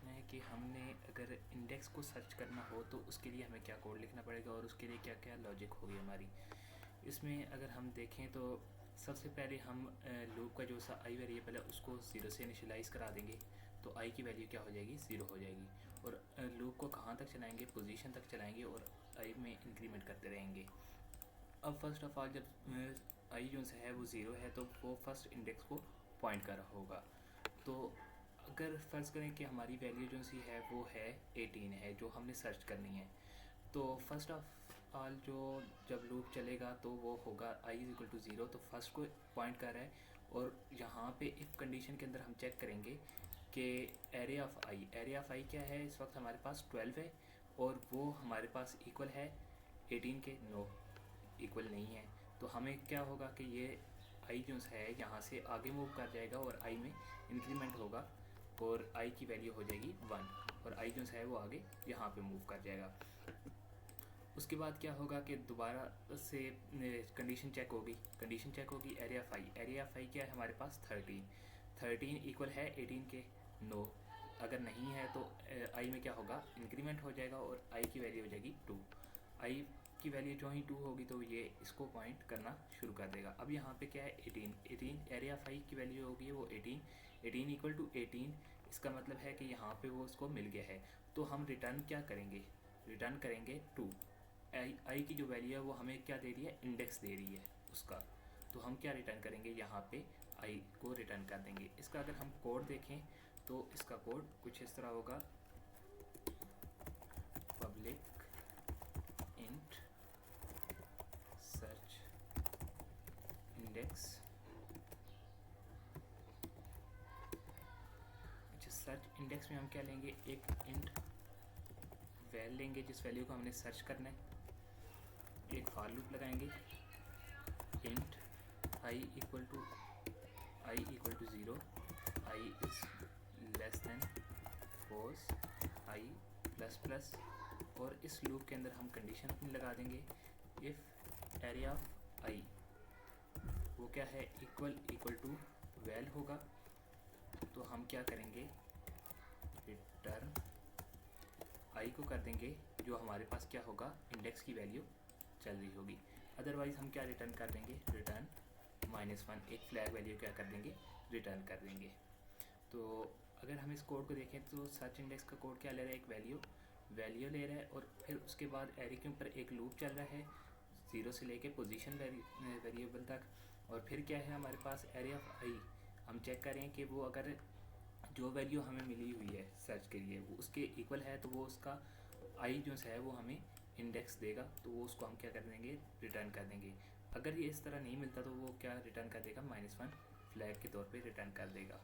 पूछना है कि हमने अगर इंडेक्स को सर्च करना हो तो उसके लिए हमें क्या कोड लिखना पड़ेगा और उसके लिए क्या क्या लॉजिक होगी हमारी। इसमें अगर हम देखें तो सबसे पहले हम लूप का जो सा आई वेरिएबल है उसको 0 से इनिशियलाइज़ करा देंगे, तो आई की वैल्यू क्या हो जाएगी, 0 हो जाएगी। और लूप को कहाँ तक चलाएंगे, पोजीशन तक चलाएंगे और आई में इंक्रीमेंट करते रहेंगे। अब फर्स्ट ऑफ ऑल जब आई जो है वो 0 है तो वो फर्स्ट इंडेक्स को पॉइंट कर रहा होगा। तो अगर फ़र्ज़ करें कि हमारी वैल्यू जो सी है वो है 18 है जो हमने सर्च करनी है, तो फर्स्ट ऑफ ऑल जो जब लूप चलेगा तो वो होगा आई इज़ इक्वल टू 0, तो फर्स्ट को पॉइंट कर रहा है। और यहाँ पे इफ़ कंडीशन के अंदर हम चेक करेंगे कि एरिया ऑफ आई क्या है, इस वक्त हमारे पास 12 है और वो हमारे पास इक्वल है 18 के, नो इक्वल नहीं है। तो हमें क्या होगा कि ये आई जो है यहाँ से आगे मूव कर जाएगा और आई में इंक्रीमेंट होगा और आई की वैल्यू हो जाएगी 1 और आई जो है वो आगे यहाँ पे मूव कर जाएगा। उसके बाद क्या होगा कि दोबारा से कंडीशन चेक होगी एरिया ऑफ आई क्या है हमारे पास 13 इक्वल है 18 के, नो अगर नहीं है तो आई में क्या होगा, इंक्रीमेंट हो जाएगा और आई की वैल्यू हो जाएगी 2। आई की वैल्यू जो ही 2 होगी तो ये इसको पॉइंट करना शुरू कर देगा। अब यहाँ पे क्या है 18 एरिया ऑफ आई की वैल्यू होगी वो 18 इक्वल टू 18, इसका मतलब है कि यहाँ पे वो उसको मिल गया है। तो हम रिटर्न क्या करेंगे, रिटर्न करेंगे 2। आई की जो वैल्यू है वो हमें क्या दे रही है, इंडेक्स दे रही है उसका। तो हम क्या रिटर्न करेंगे, यहाँ पे आई को रिटर्न कर देंगे। इसका अगर हम कोड देखें तो इसका कोड कुछ इस तरह होगा, पब्लिक इंट सर्च इंडेक्स। अच्छा, सर्च इंडेक्स में हम क्या लेंगे, एक इंट वैल लेंगे जिस वैल्यू को हमने सर्च करना है, एक फॉर लूप लगाएंगे, int i equal to 0, i is less than force i plus plus. और इस लूप के अंदर हम कंडीशन अपनी लगा देंगे, इफ़ एरिया ऑफ आई वो क्या है, इक्वल टू वैल होगा। तो हम क्या करेंगे, रिटर्न आई को कर देंगे जो हमारे पास क्या होगा, इंडेक्स की वैल्यू चल रही होगी। अदरवाइज़ हम क्या रिटर्न कर देंगे, रिटर्न -1, एक फ्लैग वैल्यू क्या कर देंगे, रिटर्न कर देंगे। तो अगर हम इस कोड को देखें तो सर्च इंडेक्स का कोड क्या ले रहा है, एक वैल्यू ले रहा है और फिर उसके बाद एरे के ऊपर एक लूप चल रहा है 0 से लेके पोजीशन वेरिएबल तक। और फिर क्या है हमारे पास, एरिया ऑफ आई हम चेक करें कि वो अगर जो वैल्यू हमें मिली हुई है सर्च के लिए वो उसके इक्वल है तो वो उसका आई जो है वो हमें इंडेक्स देगा, तो वो उसको हम क्या कर देंगे, रिटर्न कर देंगे। अगर ये इस तरह नहीं मिलता तो वो क्या रिटर्न कर देगा, -1 फ्लैग के तौर पे रिटर्न कर देगा।